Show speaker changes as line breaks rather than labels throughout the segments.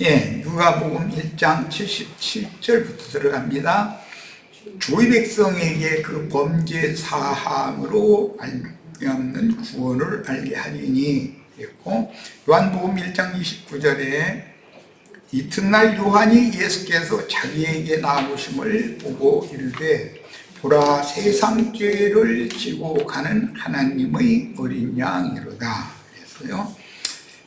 예, 누가복음 1장 77절부터 들어갑니다. 주의 백성에게 그 범죄 사함으로 말미암는 구원을 알게 하리니 했고, 요한복음 1장 29절에 이튿날 요한이 예수께서 자기에게 나오심을 보고 이르되 보라, 세상 죄를 지고 가는 하나님의 어린 양이로다 그랬어요.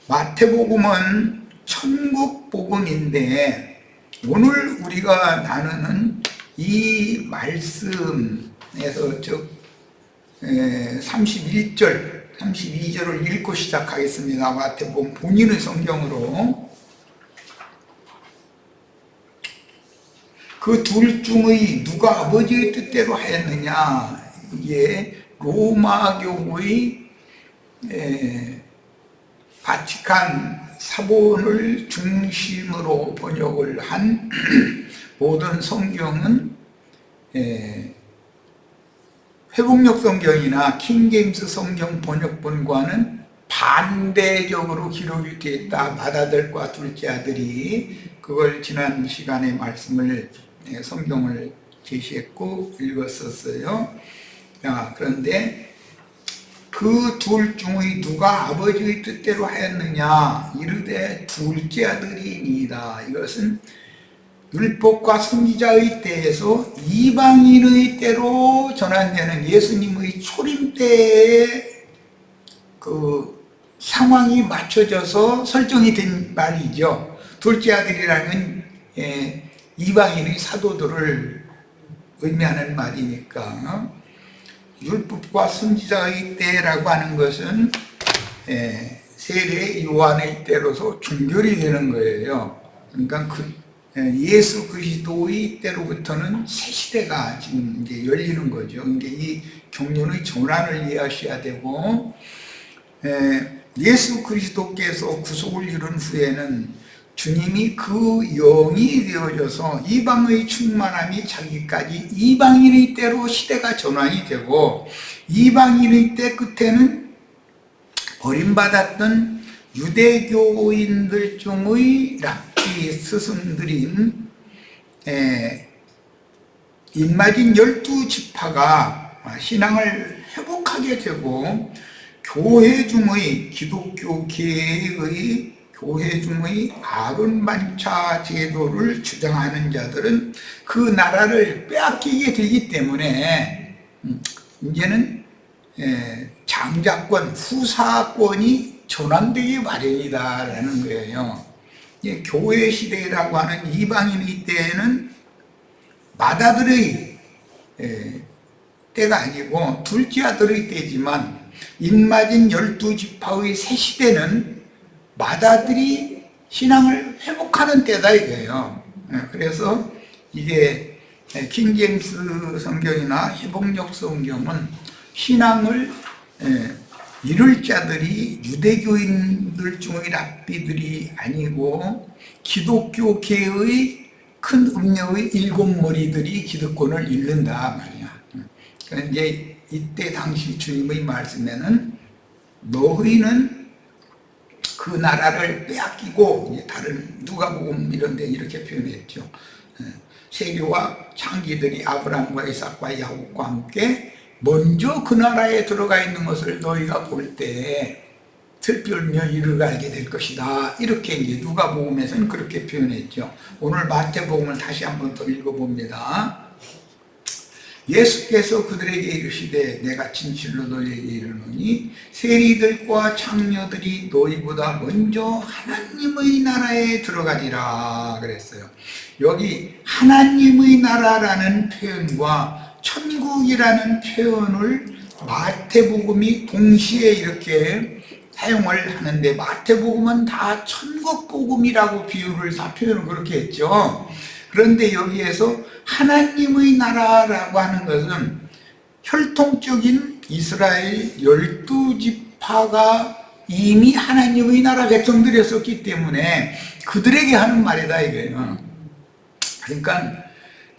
마태복음은 천국 복음인데 오늘 우리가 나누는 이 말씀에서 즉 32절을 읽고 시작하겠습니다. 마태복음 본인의 성경으로. 그 둘 중의 누가 아버지의 뜻대로 하였느냐, 이게 로마 교구의 바티칸 사본을 중심으로 번역을 한 모든 성경은 회복력 성경이나 킹제임스 성경 번역본과는 반대적으로 기록이 되어 있다. 맏아들과 둘째 아들이 그걸 지난 시간에 말씀을 성경을 제시했고 읽었었어요. 그런데 그 둘 중의 누가 아버지의 뜻대로 하였느냐, 이르되 둘째 아들이니이다. 이것은 율법과 선지자의 때에서 이방인의 때로 전환되는 예수님의 초림 때의 그 상황이 맞춰져서 설정이 된 말이죠. 둘째 아들이라는 이방인의 사도들을 의미하는 말이니까 율법과 선지자의 때라고 하는 것은 세례 요한의 때로서 종결이 되는 거예요. 그러니까 예수 그리스도의 때로부터는 새 시대가 지금 이제 열리는 거죠. 이제 이 경륜의 전환을 이해하셔야 되고, 예수 그리스도께서 구속을 이룬 후에는 주님이 그 영이 되어져서 이방의 충만함이 자기까지 이방인의 때로 시대가 전환이 되고, 이방인의 때 끝에는 버림받았던 유대교인들 중의 랍비 스승들인 인마진 12지파가 신앙을 회복하게 되고, 교회 중의 기독교 계획의 교회 중의 아론 반차 제도를 주장하는 자들은 그 나라를 빼앗기게 되기 때문에 이제는 장자권, 후사권이 전환되기 마련이다라는 거예요. 교회 시대라고 하는 이방인의 때에는 맏아들의 때가 아니고 둘째 아들의 때지만, 인마진 12지파의 새 시대는 맏아들이 신앙을 회복하는 때다 이거예요. 그래서 이게 킹제임스 성경이나 회복력 성경은 신앙을 이룰 자들이 유대교인들 중의 랍비들이 아니고 기독교계의 큰 음녀의 7머리들이 기득권을 잃는다 말이야. 그런데 이때 당시 주님의 말씀에는 너희는 그 나라를 빼앗기고, 다른 누가복음 이런 데 이렇게 표현했죠. 세교와 창기들이 아브라함과 이삭과 야곱과 함께 먼저 그 나라에 들어가 있는 것을 너희가 볼 때 들떨며 이르게 알게 될 것이다. 이렇게 이제 누가복음에서는 그렇게 표현했죠. 오늘 마태복음을 다시 한번 더 읽어봅니다. 예수께서 그들에게 이르시되 내가 진실로 너희에게 이르노니 세리들과 창녀들이 너희보다 먼저 하나님의 나라에 들어가리라 그랬어요. 여기 하나님의 나라라는 표현과 천국이라는 표현을 마태복음이 동시에 이렇게 사용을 하는데, 마태복음은 다 천국복음이라고 비유를 다 표현을 그렇게 했죠. 그런데 여기에서 하나님의 나라라고 하는 것은 혈통적인 이스라엘 12지파가 이미 하나님의 나라 백성들이었기 때문에 그들에게 하는 말이다 이거예요. 그러니까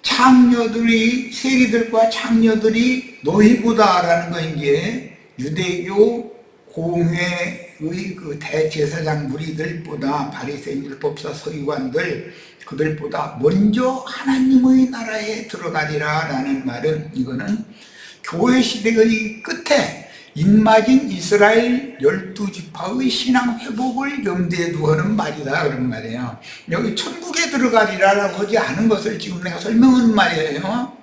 창녀들이, 세리들과 창녀들이 너희보다라는 건 이제 유대교 공회 때의 그 대제사장 무리들보다 바리새인 율법사 서기관들 그들보다 먼저 하나님의 나라에 들어가리라 라는 말은 이거는 교회 시대의 끝에 입맞은 이스라엘 12지파의 신앙 회복을 염두에 두는 말이다 그런 말이에요. 여기 천국에 들어가리라라고 하지 않은 것을 지금 내가 설명하는 말이에요.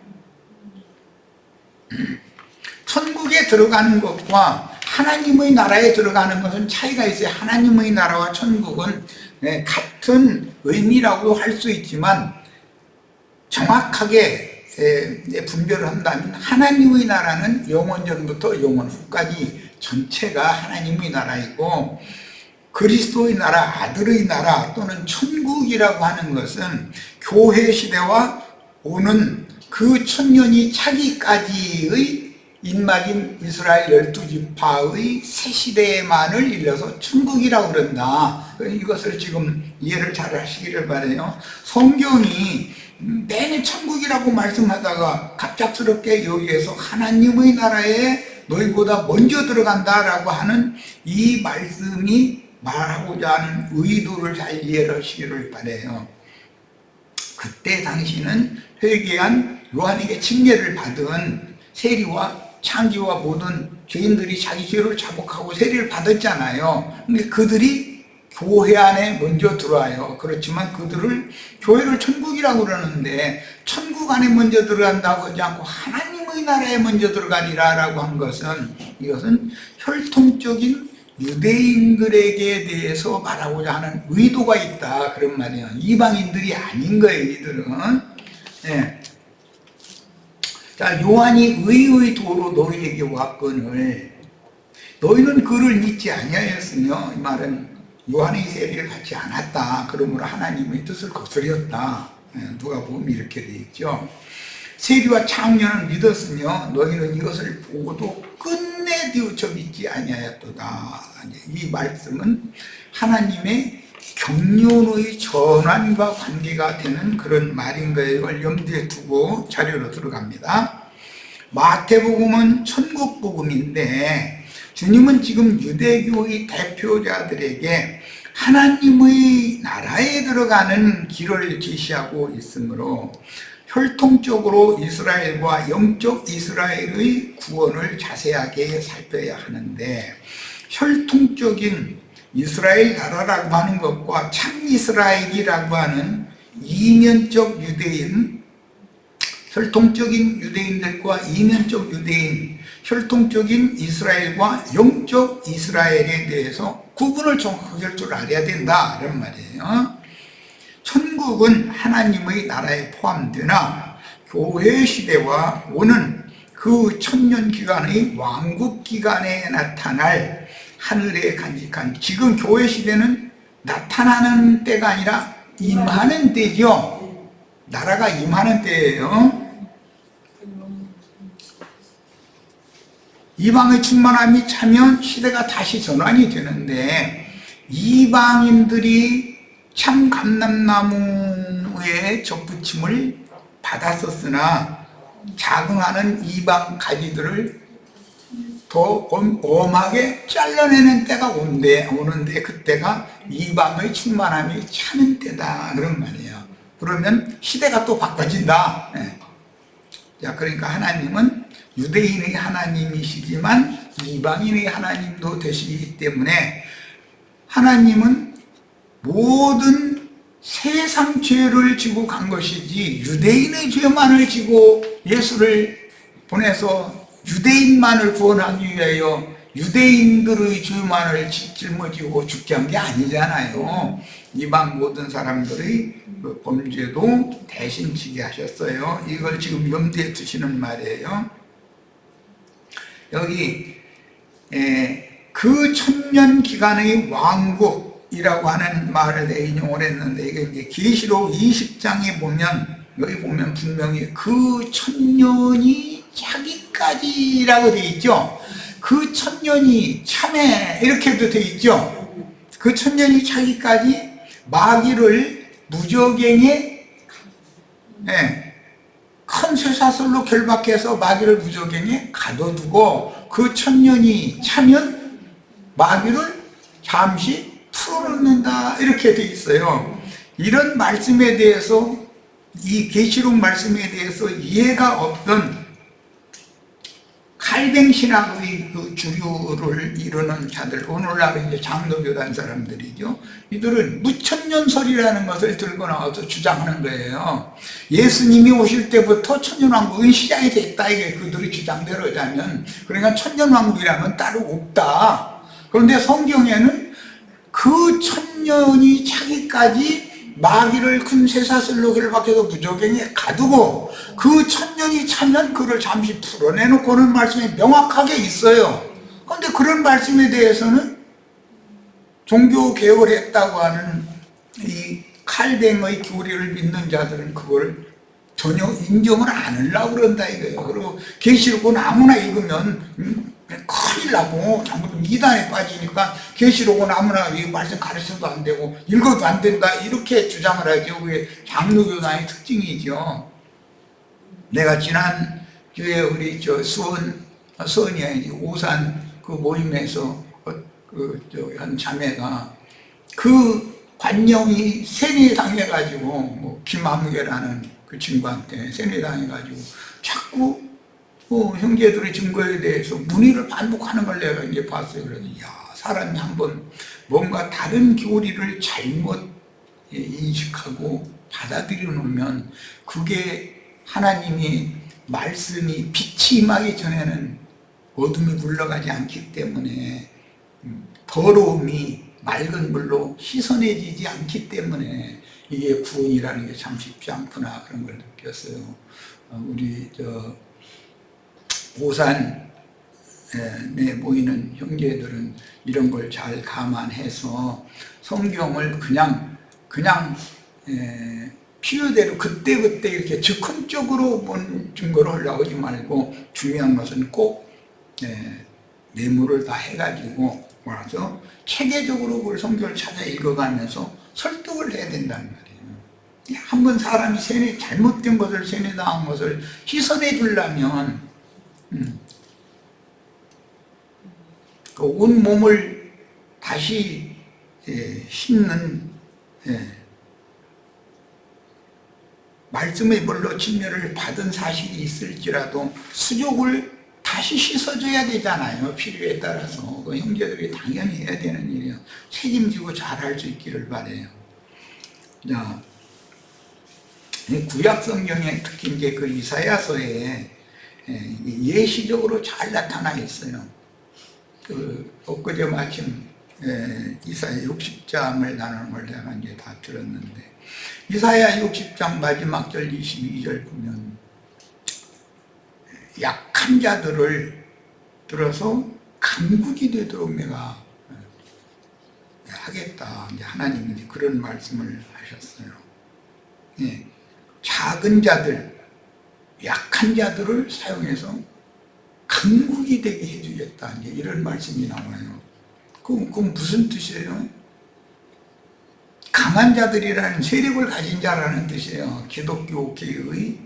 천국에 들어가는 것과 하나님의 나라에 들어가는 것은 차이가 있어요. 하나님의 나라와 천국은 같은 의미라고 할 수 있지만 정확하게 분별을 한다면 하나님의 나라는 영원 전부터 영원 후까지 전체가 하나님의 나라이고, 그리스도의 나라, 아들의 나라 또는 천국이라고 하는 것은 교회 시대와 오는 그 천년이 차기까지의 입맞은 이스라엘 12지파의 새 시대만을 일러서 천국이라고 그런다. 이것을 지금 이해를 잘 하시기를 바라요. 성경이 내내 천국이라고 말씀하다가 갑작스럽게 여기에서 하나님의 나라에 너희보다 먼저 들어간다라고 하는 이 말씀이 말하고자 하는 의도를 잘 이해를 하시기를 바라요. 그때 당시는 회개한 요한에게 징계를 받은 세리와 창기와 모든 죄인들이 자기 죄를 자복하고 세리를 받았잖아요. 근데 그들이 교회 안에 먼저 들어와요. 그렇지만 그들을 교회를 천국이라고 그러는데 천국 안에 먼저 들어간다고 하지 않고 하나님의 나라에 먼저 들어가리라 라고 한 것은, 이것은 혈통적인 유대인들에게 대해서 말하고자 하는 의도가 있다 그런 말이에요. 이방인들이 아닌 거예요. 이들은. 자, 요한이 의의 도로 너희에게 왔거늘 너희는 그를 믿지 아니하였으며, 이 말은 요한의 세리를 받지 않았다. 그러므로 하나님의 뜻을 거스렸다. 누가복음 이렇게 되어 있죠. 세리와 창녀는 믿었으며 너희는 이것을 보고도 끝내 뒤우쳐 믿지 아니하였도다. 이 말씀은 하나님의 경륜의 전환과 관계가 되는 그런 말인 거예요. 염두에 두고 자료로 들어갑니다. 마태복음은 천국복음인데 주님은 지금 유대교의 대표자들에게 하나님의 나라에 들어가는 길을 제시하고 있으므로 혈통적으로 이스라엘과 영적 이스라엘의 구원을 자세하게 살펴야 하는데, 혈통적인 이스라엘 나라라고 하는 것과 참 이스라엘이라고 하는 이면적 유대인, 혈통적인 유대인들과 이면적 유대인, 혈통적인 이스라엘과 영적 이스라엘에 대해서 구분을 정확하게 할 줄 알아야 된다 이런 말이에요. 천국은 하나님의 나라에 포함되나 교회 시대와 오는 그 천년 기간의 왕국 기간에 나타날 하늘에 간직한, 지금 교회 시대는 나타나는 때가 아니라 임하는 때죠. 나라가 임하는 때예요. 이방의 충만함이 차면 시대가 다시 전환이 되는데, 이방인들이 참 감람나무의 접붙임을 받았었으나 자긍하는 이방 가지들을 더 엄하게 잘라내는 때가 오는데 그때가 이방의 충만함이 차는 때다 그런 말이에요. 그러면 시대가 또 바꿔진다. 자, 그러니까 하나님은 유대인의 하나님이시지만 이방인의 하나님도 되시기 때문에 하나님은 모든 세상 죄를 지고 간 것이지 유대인의 죄만을 지고 예수를 보내서 유대인만을 구원하기 위하여 유대인들의 죄만을 짊어지고 죽게 한 게 아니잖아요. 이방 모든 사람들의 범죄도 대신 지게 하셨어요. 이걸 지금 염두에 두시는 말이에요. 여기 그 천년 기간의 왕국이라고 하는 말을 인용을 했는데, 이게 이제 계시록 20장에 보면 여기 보면 분명히 그 천년이 차기까지라고 되어 있죠. 그 천년이 참에 이렇게도 되어 있죠. 그 천년이 차기까지 마귀를 무저갱에 큰 쇠사슬로 결박해서 마귀를 무저갱에 가둬두고 그 천년이 차면 마귀를 잠시 풀어놓는다 이렇게 돼 있어요. 이런 말씀에 대해서, 이 계시록 말씀에 대해서 이해가 없던 칼뱅신학의 그 주류를 이루는 자들, 오늘날 이제 장로교단 사람들이죠. 이들은 무천년설이라는 것을 들고 나와서 주장하는 거예요. 예수님이 오실 때부터 천년왕국이 시작이 됐다, 이게 그들의 주장대로자면. 그러니까 천년왕국이라면 따로 없다. 그런데 성경에는 그 천년이 차기까지 마귀를 큰 쇠사슬로 결박해서 무저갱에 가두고 그 천년이 차면 그를 잠시 풀어내놓고는 말씀이 명확하게 있어요. 그런데 그런 말씀에 대해서는 종교개혁을 했다고 하는 이 칼뱅의 교리를 믿는 자들은 그걸 전혀 인정을 안 하려고 그런다 이거예요. 그리고 계시록은 아무나 읽으면 큰일 나고 잘못하면 이단에 빠지니까 계시록은 아무나 이 말씀 가르쳐도 안 되고 읽어도 안 된다 이렇게 주장을 하죠. 그게 장로교단의 특징이죠. 내가 지난 주에 우리 수원이 아니지 오산 그 모임에서 한 자매가 그 관령이 세뇌당해가지고 뭐 김아무개라는 그 친구한테 세뇌당해가지고 자꾸 형제들의 증거에 대해서 문의를 반복하는 걸 내가 이제 봤어요. 그래서 사람이 한번 뭔가 다른 교리를 잘못 인식하고 받아들여 놓으면 그게 하나님이 말씀이 빛이 임하기 전에는 어둠이 물러가지 않기 때문에 더러움이 맑은 물로 씻어내지지 않기 때문에 이게 구원이라는 게 참 쉽지 않구나 그런 걸 느꼈어요. 우리 오산에 모이는 형제들은 이런 걸 잘 감안해서 성경을 그냥 필요대로 그때그때 이렇게 즉흥적으로 본 증거를 하려고 하지 말고 중요한 것은 꼭 메모를 다 해가지고 와서 체계적으로 그걸 성경을 찾아 읽어가면서 설득을 해야 된다는 말이에요. 한번 사람이 잘못된 것을 세뇌당한 것을 씻어내 주려면 그 온 몸을 다시 씻는 말씀의 물로 침례를 받은 사실이 있을지라도 수족을 다시 씻어줘야 되잖아요. 필요에 따라서. 그 형제들이 당연히 해야 되는 일이에요. 책임지고 잘할 수 있기를 바라요. 자, 구약 성경에 특히 이제 그 이사야서에 예시적으로 잘 나타나 있어요. 엊그제 마침 이사야 60장을 나누는 걸 제가 이제 다 들었는데, 이사야 60장 마지막 절 22절 보면 약한 자들을 들어서 강국이 되도록 내가 하겠다. 이제 하나님이 이제 그런 말씀을 하셨어요. 작은 자들, 약한 자들을 사용해서 강국이 되게 해주겠다. 이제 이런 말씀이 나와요. 그건 무슨 뜻이에요? 강한 자들이라는 세력을 가진 자라는 뜻이에요. 기독교계의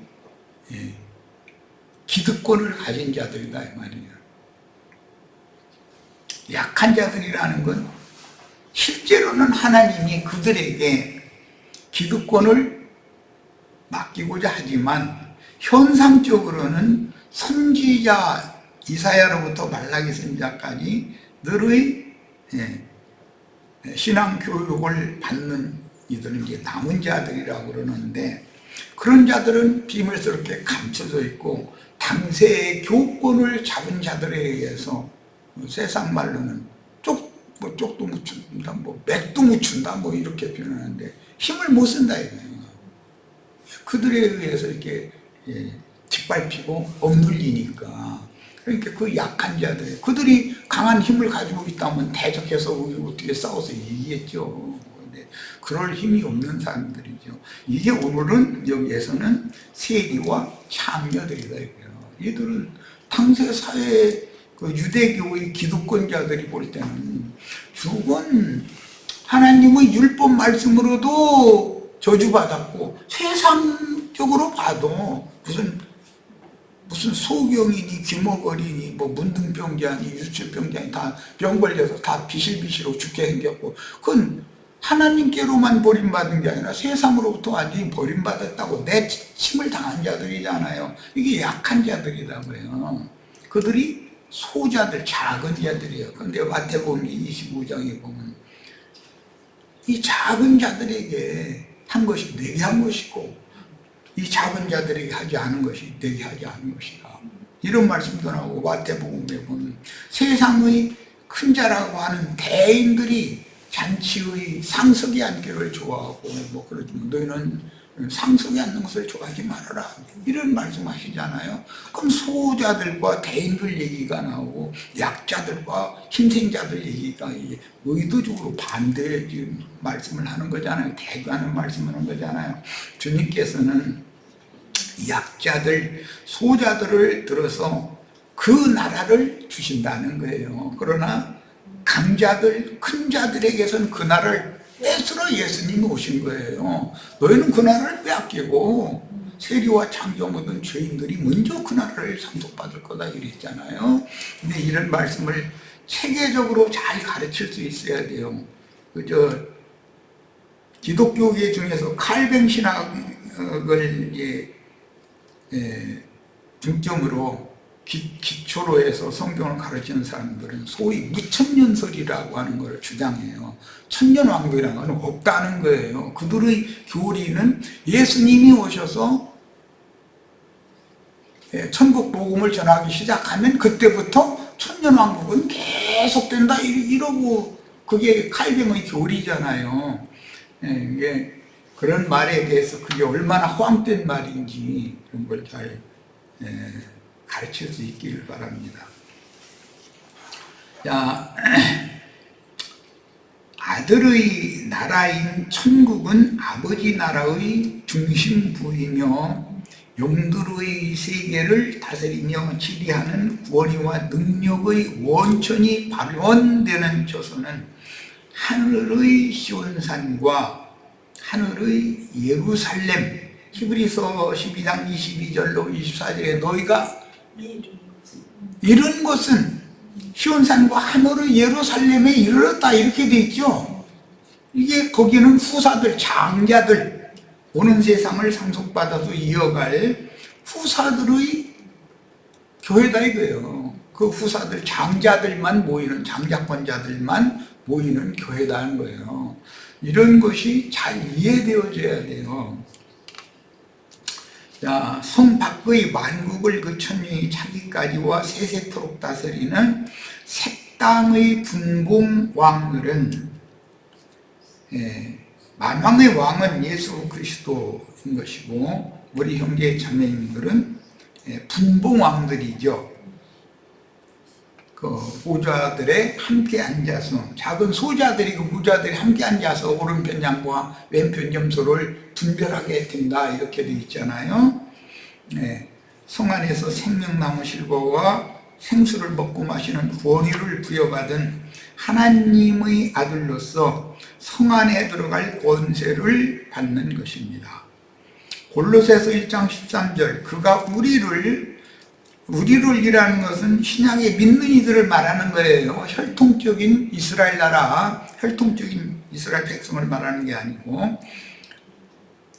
기득권을 가진 자들이다 이 말이에요. 약한 자들이라는 건 실제로는 하나님이 그들에게 기득권을 맡기고자 하지만 현상적으로는 선지자 이사야로부터 말라기 선지자까지 늘의 신앙 교육을 받는 이들은 이제 남은 자들이라고 그러는데, 그런 자들은 비밀스럽게 감춰져 있고 당세의 교권을 잡은 자들에 의해서 세상 말로는 쪽도 묻힌다, 맥도 묻힌다, 이렇게 표현하는데 힘을 못 쓴다 이거예요. 그들에 의해서 이렇게 짓밟히고 억눌리니까. 그러니까 그 약한 자들, 그들이 강한 힘을 가지고 있다면 대적해서 어떻게 싸워서 이기겠죠. 근데 그럴 힘이 없는 사람들이죠. 이게 오늘은 여기에서는 세리와 창녀들이다 이거예요. 얘들은 당세 사회 그 유대교의 기득권자들이 볼 때는 죽은 하나님의 율법 말씀으로도 저주받았고 세상적으로 봐도 무슨 무슨 소경이니 귀머거리니 뭐 문둥병자니 유추병자니 다 병 걸려서 다 비실비실하고 죽게 생겼고, 그건 하나님께로만 버림받은 게 아니라 세상으로부터 완전히 버림받았다고 내침을 당한 자들이잖아요. 이게 약한 자들이라고요. 그들이 소자들, 작은 자들이에요. 그런데 마태복음 25장에 보면 이 작은 자들에게 한 것이 내게 한 것이고, 이 작은 자들에게 하지 않은 것이 내게 하지 않은 것이다, 이런 말씀도 나오고, 마태복음에 보면 세상의 큰 자라고 하는 대인들이 잔치의 상석에 앉기를 좋아하고 뭐 그러지만 너희는 상석에 앉는 것을 좋아하지 말아라, 이런 말씀하시잖아요. 그럼 소자들과 대인들 얘기가 나오고 약자들과 힘센자들 얘기가 의도적으로 반대 지금 말씀을 하는 거잖아요. 대조하는 말씀을 하는 거잖아요. 주님께서는 약자들, 소자들을 들어서 그 나라를 주신다는 거예요. 그러나 강자들, 큰 자들에게서는 그 나라를 뺏으러 예수님이 오신 거예요. 너희는 그 나라를 빼앗기고 세리와 창조 모든 죄인들이 먼저 그 나라를 상속받을 거다, 이랬잖아요. 근데 이런 말씀을 체계적으로 잘 가르칠 수 있어야 돼요. 기독교계 중에서 칼뱅 신학을 중점으로 기초로 해서 성경을 가르치는 사람들은 소위 무천년설이라고 하는 걸 주장해요. 천년왕국이라는 건 없다는 거예요. 그들의 교리는 예수님이 오셔서 천국 복음을 전하기 시작하면 그때부터 천년왕국은 계속된다, 이러고, 그게 칼뱅의 교리잖아요. 이게 그런 말에 대해서 그게 얼마나 허황된 말인지 그런 걸 잘 가르칠 수 있기를 바랍니다. 자, 아들의 나라인 천국은 아버지 나라의 중심부이며 영들의 세계를 다스리며 지배하는 권위와 능력의 원천이 발원되는 조선은 하늘의 시온산과 하늘의 예루살렘, 히브리서 12장 22절로 24절에 너희가 이런 것은 시온산과 하늘의 예루살렘에 이르렀다, 이렇게 돼 있죠. 이게 거기는 후사들, 장자들, 오는 세상을 상속받아서 이어갈 후사들의 교회다 이거예요. 그 후사들, 장자들만 모이는, 장자권자들만 모이는 교회다는 거예요. 이런 것이 잘 이해되어져야 돼요. 자, 성 밖의 만국을 그 천년이 차기까지와 세세토록 다스리는 색당의 분봉왕들은, 만왕의 왕은 예수 그리스도인 것이고, 우리 형제 자매님들은 분봉왕들이죠. 그 보좌들에 함께 앉아서, 작은 소자들이 그 부자들이 함께 앉아서 오른편 장과 왼편 점소를 분별하게 된다, 이렇게 되어 있잖아요. 성 안에서 생명나무 실버와 생수를 먹고 마시는 권위를 부여받은 하나님의 아들로서 성 안에 들어갈 권세를 받는 것입니다. 골로새서 1장 13절, 그가 우리를 이라는 것은 신약에 믿는 이들을 말하는 거예요. 혈통적인 이스라엘 나라, 혈통적인 이스라엘 백성을 말하는 게 아니고,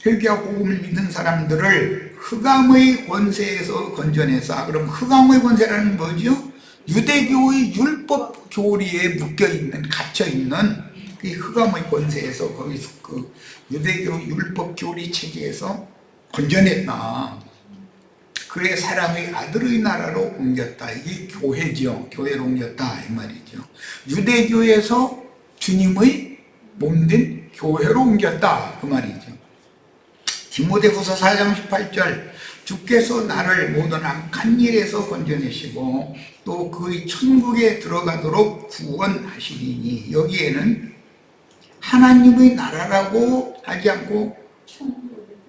회개와 복음을 믿는 사람들을 흑암의 권세에서 건져내사. 그럼 흑암의 권세라는 뭐죠? 유대교의 율법 교리에 묶여있는, 갇혀있는 이 흑암의 권세에서, 거기서 그 유대교 율법 교리 체계에서 건져냈다. 그의 사랑의 아들의 나라로 옮겼다. 이게 교회죠. 교회로 옮겼다, 이 말이죠. 유대교에서 주님의 몸된 교회로 옮겼다, 그 말이죠. 디모데후서 4장 18절, 주께서 나를 모든 악한 일에서 건져내시고 또 그의 천국에 들어가도록 구원하시리니, 여기에는 하나님의 나라라고 하지 않고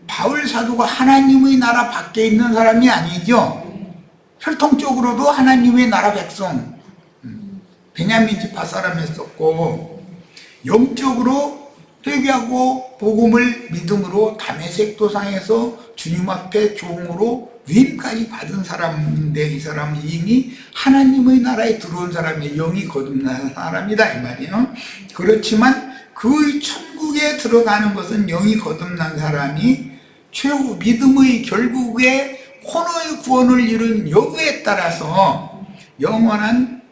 바울 사도가 하나님의 나라 밖에 있는 사람이 아니죠. 혈통적으로도 하나님의 나라 백성, 베냐민 지파 사람이었었고, 영적으로 회개하고 복음을 믿음으로 다메섹 도상에서 주님 앞에 종으로 위임까지 받은 사람인데 이 사람은 이미 하나님의 나라에 들어온 사람이 영이 거듭난 사람이다 이 말이에요. 그렇지만 그 천국에 들어가는 것은 영이 거듭난 사람이 최후 믿음의 결국에 혼의 구원을 이룬 여부에 따라서 영원한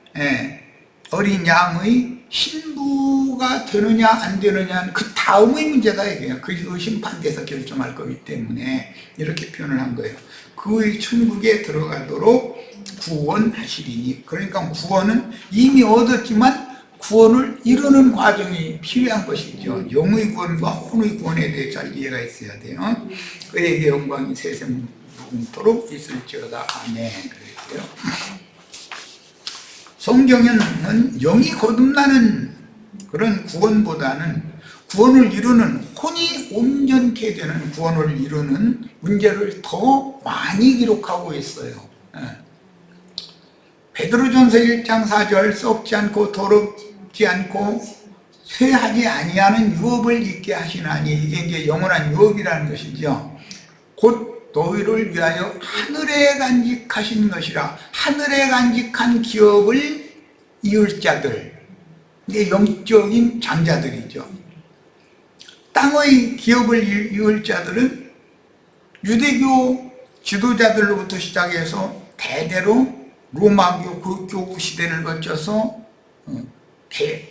어린 양의 신부가 되느냐 안 되느냐는 그 다음의 문제다 이게요. 그 심판대에서 결정할 거기 때문에 이렇게 표현을 한 거예요. 그 천국에 들어가도록 구원하시리니. 그러니까 구원은 이미 얻었지만 구원을 이루는 과정이 필요한 것이죠. 영의 구원과 혼의 구원에 대해 잘 이해가 있어야 돼요. 그에게 영광이 세상 무궁토록 있을지어다. 아멘. 그랬어요. 성경에는 영이 거듭나는 그런 구원보다는 구원을 이루는 혼이 온전케 되는 구원을 이루는 문제를 더 많이 기록하고 있어요. 베드로전서 1장 4절 썩지 않고 더럽지 않고 쇠하지 아니하는 유업을 있게 하시나니, 이게 이제 영원한 유업이라는 것이죠. 곧 너희를 위하여 하늘에 간직하신 것이라. 하늘에 간직한 기업을 이을 자들, 이게 영적인 장자들이죠. 땅의 기업을 이을 자들은 유대교 지도자들로부터 시작해서 대대로 로마교 그 교구 시대를 거쳐서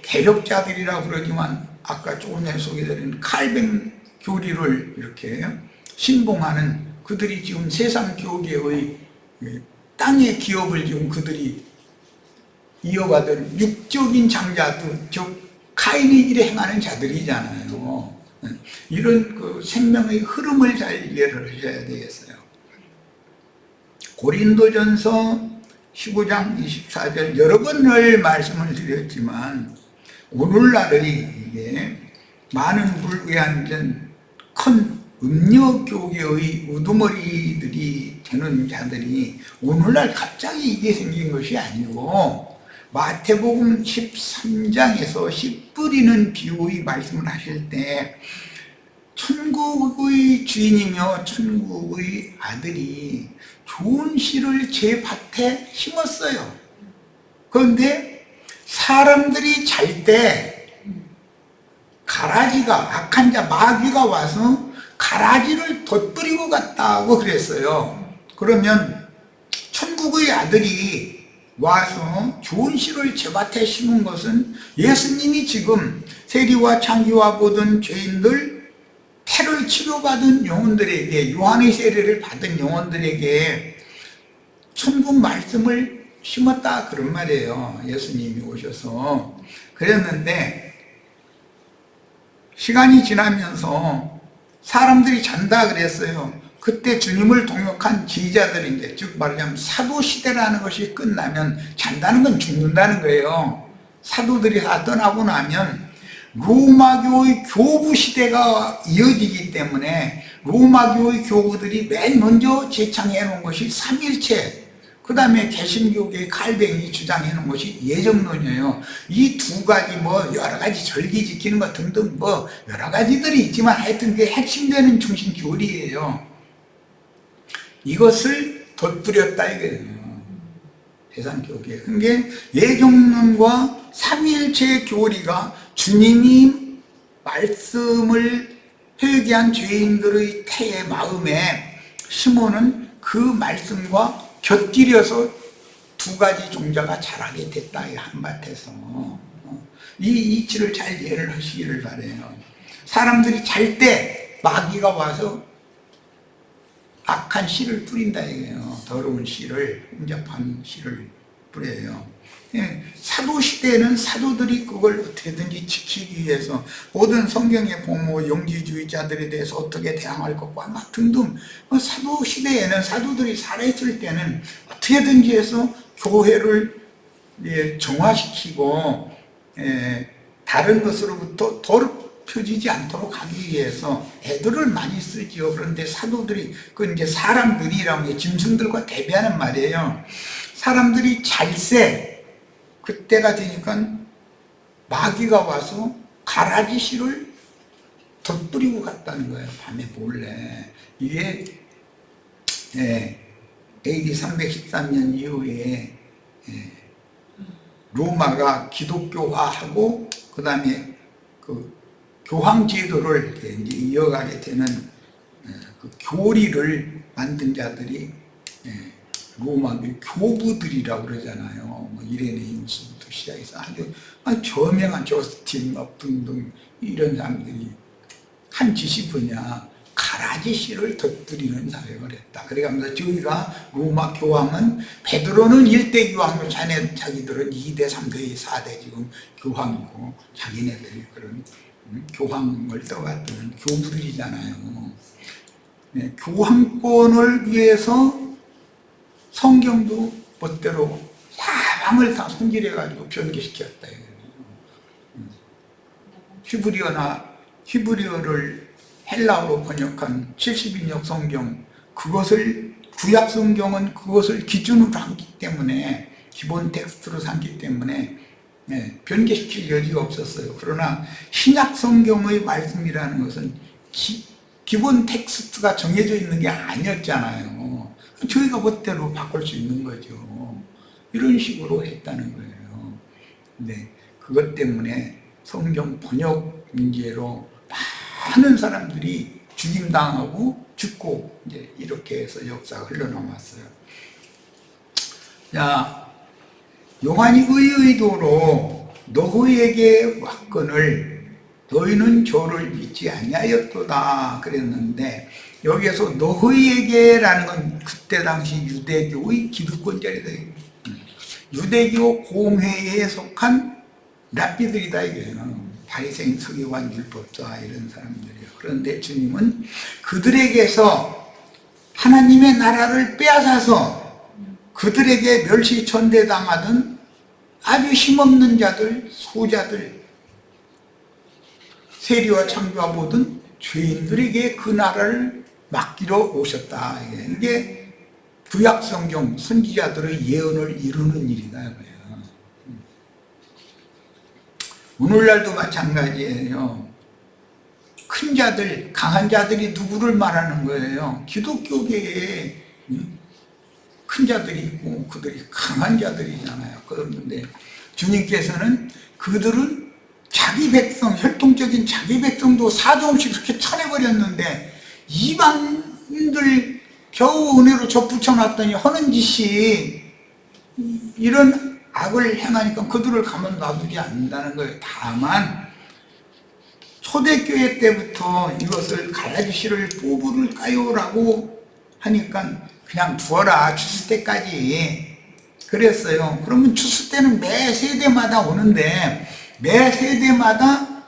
개혁자들이라고 그러지만 아까 조금 전에 소개드린 칼뱅 교리를 이렇게 신봉하는 그들이 지금 세상 교계의 땅의 기업을 지금 그들이 이어가던 육적인 장자들, 즉 카인의 일에 행하는 자들이잖아요. 이런 그 생명의 흐름을 잘 이해를 하셔야 되겠어요. 고린도전서 15장 24절 여러 번을 말씀을 드렸지만 오늘날의 이게 많은 불의한 큰 음녀교계의 우두머리들이 되는 자들이 오늘날 갑자기 이게 생긴 것이 아니고 마태복음 13장에서 씨 뿌리는 비유의 말씀을 하실 때 천국의 주인이며 천국의 아들이 좋은 씨를 제 밭에 심었어요. 그런데 사람들이 잘 때 가라지가, 악한 자 마귀가 와서 가라지를 덧뿌리고 갔다고 그랬어요. 그러면 천국의 아들이 와서 좋은 씨를 제 밭에 심은 것은 예수님이 지금 세리와 창기와 모든 죄인들, 태를 치료받은 영혼들에게, 요한의 세례를 받은 영혼들에게 천국 말씀을 심었다 그런 말이에요. 예수님이 오셔서 그랬는데 시간이 지나면서 사람들이 잔다 그랬어요. 그때 주님을 동역한 지휘자들이 이제 즉 말하자면 사도시대라는 것이 끝나면 잔다는 건 죽는다는 거예요. 사도들이 다 떠나고 나면 로마교의 교부 시대가 이어지기 때문에 로마교의 교부들이 맨 먼저 제창해 놓은 것이 삼일체, 그 다음에 개신교계의 칼뱅이 주장해 놓은 것이 예정론이에요. 이 두 가지 뭐 여러 가지 절기 지키는 것 등등 뭐 여러 가지들이 있지만 하여튼 그게 핵심되는 중심 교리예요. 이것을 덧뿌렸다 이거예요. 세상교계. 그게 예정론과 삼일체 교리가 주님이 말씀을 회개한 죄인들의 태의 마음에 심어놓은 그 말씀과 곁들여서 두 가지 종자가 자라게 됐다. 이 한밭에서. 이 이치를 잘 이해를 하시기를 바라요. 사람들이 잘 때 마귀가 와서 악한 씨를 뿌린다 이거예요. 더러운 씨를, 혼잡한 씨를 뿌려요. 사도시대에는 사도들이 그걸 어떻게든지 지키기 위해서 모든 성경의 보모 영지주의자들에 대해서 어떻게 대항할 것과 막 등등, 사도시대에는 사도들이 살아있을 때는 어떻게든지 해서 교회를 정화시키고 다른 것으로부터 더럽혀지지 않도록 하기 위해서 애들을 많이 쓰지요. 그런데 사도들이, 그 이제 사람들이라면 짐승들과 대비하는 말이에요. 사람들이 잘세 그때가 되니까 마귀가 와서 가라지 씨를 덧뿌리고 갔다는 거예요. 밤에 몰래. 이게 AD 313년 이후에 로마가 기독교화하고 그 다음에 그 교황 제도를 이제 이어가게 되는 그 교리를 만든 자들이 로마 교부들이라고 그러잖아요. 뭐 이레네우스부터 시작해서 아주 저명한 저스틴 등등 이런 사람들이 한 짓이 뭐냐, 가라지 씨를 덧부리는 사역을 했다. 그래가면서 저희가 로마 교황은 베드로는 1대 교황이고 자기들은 2대, 3대, 4대 지금 교황이고 자기네들이 그런 교황을 떠받드는 교부들이잖아요. 네, 교황권을 위해서 성경도 멋대로 사방을 다 손질해가지고 변개시켰다. 히브리어를 헬라어로 번역한 70인역 성경, 그것을 구약 성경은 그것을 기준으로 삼기 때문에, 기본 텍스트로 삼기 때문에 변개시킬 여지가 없었어요. 그러나 신약 성경의 말씀이라는 것은 기본 텍스트가 정해져 있는 게 아니었잖아요. 저희가 멋대로 바꿀 수 있는 거죠. 이런 식으로 했다는 거예요. 근데 그것 때문에 성경 번역 문제로 많은 사람들이 죽임당하고 죽고 이제 이렇게 해서 역사가 흘러나왔어요. 자, 요한이 의도로 너희에게 왔거늘 너희는 저를 믿지 아니하였도다 그랬는데, 여기에서 너희에게라는 건 그때 당시 유대교의 기득권자리다. 유대교 공회에 속한 랍비들이다 이거예요. 바리새인, 서기관, 율법자 이런 사람들이요. 그런데 주님은 그들에게서 하나님의 나라를 빼앗아서 그들에게 멸시천대당하던 아주 힘없는 자들, 소자들, 세리와 창조와 모든 죄인들에게 그 나라를 맡기러 오셨다. 이게 구약성경 선지자들의 예언을 이루는 일이다. 오늘날도 마찬가지예요. 큰 자들, 강한 자들이 누구를 말하는 거예요? 기독교계에 큰 자들이 있고 그들이 강한 자들이잖아요. 그런데 주님께서는 그들은 자기 백성, 혈통적인 자기 백성도 사조금씩 그렇게 쳐내버렸는데 이방인들 겨우 은혜로 접붙여놨더니 하는 짓이 이런 악을 행하니까 그들을 가만 놔두지 않는다는 거예요. 다만 초대교회 때부터 이것을 가라지 씨를 뽑을까요? 라고 하니까 그냥 두어라, 추수 때까지 그랬어요. 그러면 추수 때는 매 세대마다 오는데 매 세대마다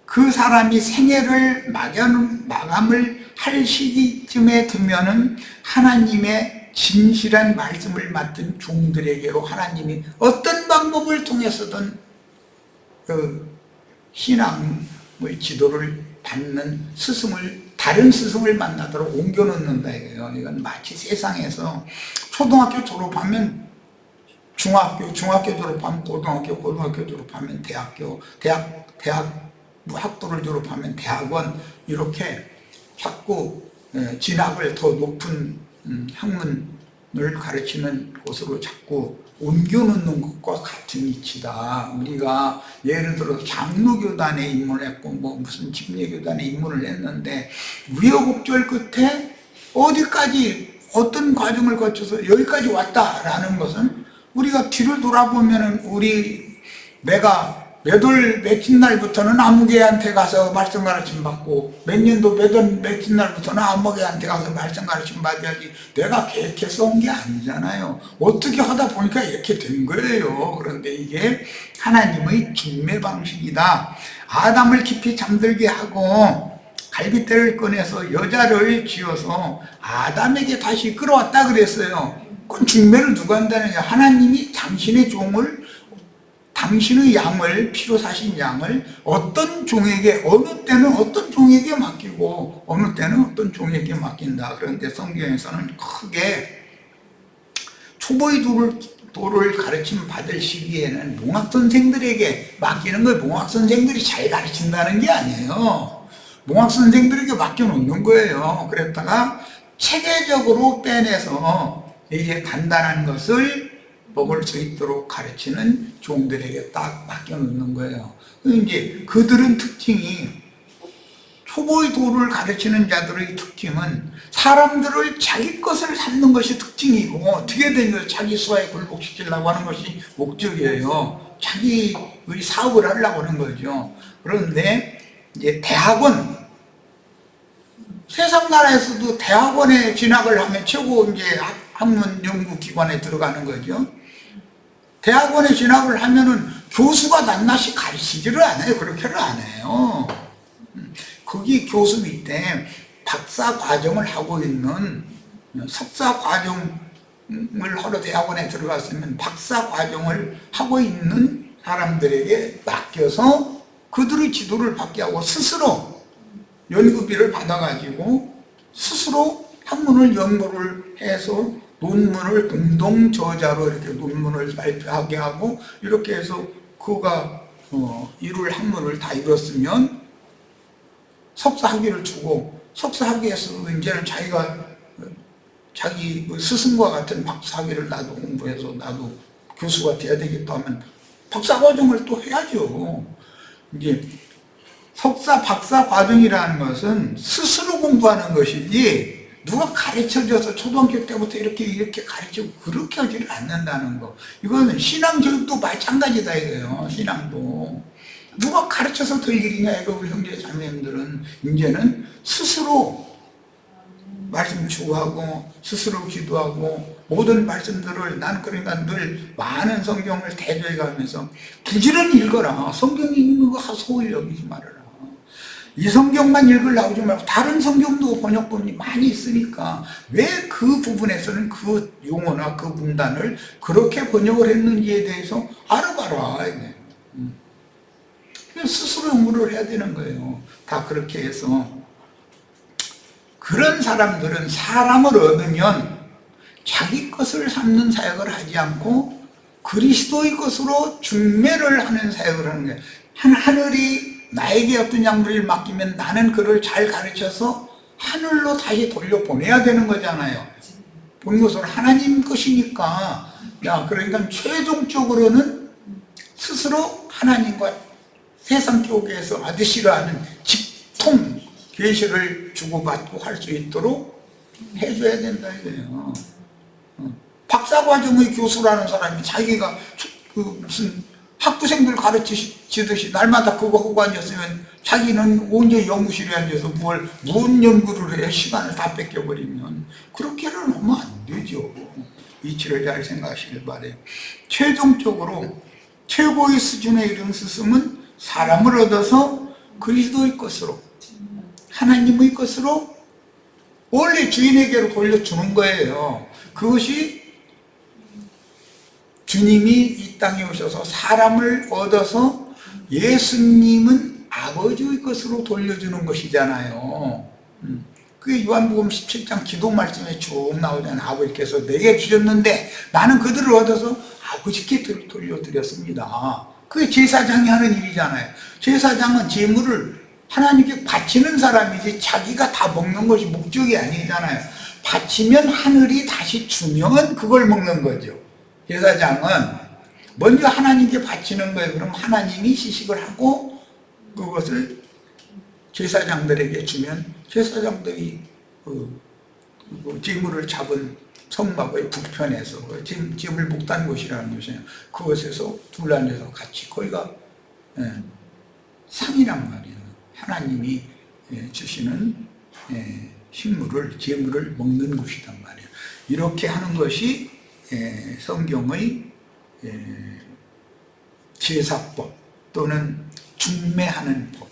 그 사람이 생애를 마감을 할 시기쯤에 되면은 하나님의 진실한 말씀을 맡은 종들에게로 하나님이 어떤 방법을 통해서든 그 신앙의 지도를 받는 다른 스승을 만나도록 옮겨놓는다 이거예요. 이건 마치 세상에서 초등학교 졸업하면 중학교 졸업하면 고등학교 졸업하면 대학교 학부를 졸업하면 대학원, 이렇게 자꾸 진학을 더 높은 학문을 가르치는 곳으로 자꾸 옮겨놓는 것과 같은 이치다. 우리가 예를 들어 장로교단에 입문을 했고 무슨 집례교단에 입문을 했는데 우여곡절 끝에 어디까지 어떤 과정을 거쳐서 여기까지 왔다라는 것은 우리가 뒤를 돌아보면은 내가 며칠 날부터는 아무개한테 가서 말씀 가르침 받고 몇 년도 며칠 날부터는 아무개한테 가서 말씀 가르침 받아야지 내가 계획해서 온 게 아니잖아요. 어떻게 하다 보니까 이렇게 된 거예요. 그런데 이게 하나님의 중매 방식이다. 아담을 깊이 잠들게 하고 갈빗대를 꺼내서 여자를 지어서 아담에게 다시 끌어왔다 그랬어요. 그건 중매를 누가 한다는 거예요? 하나님이 당신의 양을, 피로 사신 양을 어떤 종에게, 어느 때는 어떤 종에게 맡기고 어느 때는 어떤 종에게 맡긴다. 그런데 성경에서는 크게 초보의 도를 가르침 받을 시기에는 몽학선생들에게 맡기는 걸 몽학선생들이 잘 가르친다는 게 아니에요. 몽학선생들에게 맡겨놓는 거예요. 그랬다가 체계적으로 빼내서 이제 간단한 것을 먹을 수 있도록 가르치는 종들에게 딱 맡겨놓는 거예요. 이제 그들은 특징이, 초보의 도를 가르치는 자들의 특징은 사람들을 자기 것을 삼는 것이 특징이고, 어떻게든 그 자기 수하에 굴복시키려고 하는 것이 목적이에요. 자기의 사업을 하려고 하는 거죠. 그런데 이제 대학원, 세상 나라에서도 대학원에 진학을 하면 최고 이제 학문 연구기관에 들어가는 거죠. 대학원에 진학을 하면은 교수가 낱낱이 가르치지를 않아요. 그렇게를 안 해요. 거기 교수 밑에 박사 과정을 하고 있는, 석사 과정을 하러 대학원에 들어갔으면 박사 과정을 하고 있는 사람들에게 맡겨서 그들의 지도를 받게 하고, 스스로 연구비를 받아가지고 스스로 학문을 연구를 해서 논문을 공동 저자로 이렇게 논문을 발표하게 하고, 이렇게 해서 그가 이룰 학문을 다 이뤘으면 석사 학위를 주고, 석사 학위에서 이제는 자기가 자기 스승과 같은 박사 학위를 나도 공부해서 나도 교수가 돼야 되겠다 하면 박사 과정을 또 해야죠. 이제 석사, 박사 과정이라는 것은 스스로 공부하는 것이지, 누가 가르쳐줘서 초등학교 때부터 이렇게 가르치고 그렇게 하지를 않는다는 거. 이거는 신앙교육도 마찬가지다 이거예요. 신앙도 누가 가르쳐서 될 일이냐 이거. 우리 형제 자매님들은 이제는 스스로 말씀 추구하고 스스로 기도하고, 모든 말씀들을, 난 그러니까 늘 많은 성경을 대조해 가면서 부지런히 읽어라. 성경 읽는 거 소홀히 여기지 말아라. 이 성경만 읽으려고 하지 말고 다른 성경도 번역본이 많이 있으니까 왜 그 부분에서는 그 용어나 그 문단을 그렇게 번역을 했는지에 대해서 알아봐라. 스스로 연구를 해야 되는 거예요. 다 그렇게 해서 그런 사람들은 사람을 얻으면 자기 것을 삼는 사역을 하지 않고 그리스도의 것으로 중매를 하는 사역을 하는 거예요. 하늘이 나에게 어떤 양물을 맡기면 나는 그를 잘 가르쳐서 하늘로 다시 돌려보내야 되는 거잖아요. 본 것은 하나님 것이니까. 그러니까 최종적으로는 스스로 하나님과 세상 교계에서 아드시라 하는 직통 계시를 주고받고 할 수 있도록 해줘야 된다 이거예요. 박사과정의 교수라는 사람이 자기가 무슨 학부생들 가르치듯이 날마다 그거 하고 앉았으면 자기는 언제 연구실에 앉아서 무슨 연구를 해. 시간을 다 뺏겨버리면 그렇게는 하면 안 되죠. 이치를 잘 생각하시길 바래요. 최종적으로 최고의 수준에 이른 스승은 사람을 얻어서 그리스도의 것으로, 하나님의 것으로 원래 주인에게로 돌려주는 거예요. 그것이 주님이 이 땅에 오셔서 사람을 얻어서 예수님은 아버지의 것으로 돌려주는 것이잖아요. 그게 요한복음 17장 기도 말씀에 쭉 나오잖아요. 아버지께서 내게 주셨는데 나는 그들을 얻어서 아버지께 돌려드렸습니다. 그게 제사장이 하는 일이잖아요. 제사장은 제물을 하나님께 바치는 사람이지 자기가 다 먹는 것이 목적이 아니잖아요. 바치면 하늘이 다시 주면 그걸 먹는 거죠. 제사장은 먼저 하나님께 바치는 거예요. 그럼 하나님이 시식을 하고 그것을 제사장들에게 주면 제사장들이 제물을 잡은 성막의 북편에서 제물 목단 곳이라는 곳이에요. 그곳에서 둘러앉아서 같이, 거기가 상이란 말이에요. 하나님이 주시는 식물을, 제물을 먹는 곳이란 말이에요. 이렇게 하는 것이 성경의 제사법 또는 중매하는 법.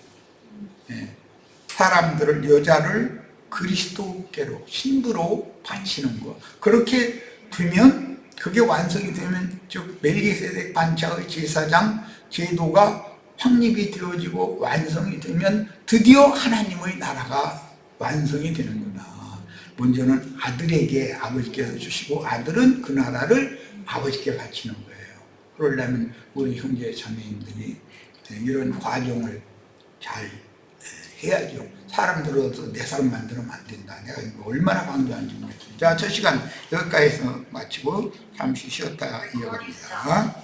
사람들을, 여자를 그리스도께로, 신부로 바치는 것. 그렇게 되면, 그게 완성이 되면, 즉 멜기세덱 반차의 제사장 제도가 확립이 되어지고 완성이 되면 드디어 하나님의 나라가 완성이 되는구나. 먼저는 아들에게 아버지께서 주시고 아들은 그 나라를 아버지께 바치는 거예요. 그러려면 우리 형제 자매님들이 이런 과정을 잘 해야죠. 사람 들어서 내 사람 만들면 안 된다. 내가 이거 얼마나 강조하는지 모르겠어요. 자, 첫 시간 여기까지 해서 마치고 잠시 쉬었다 이어갑니다.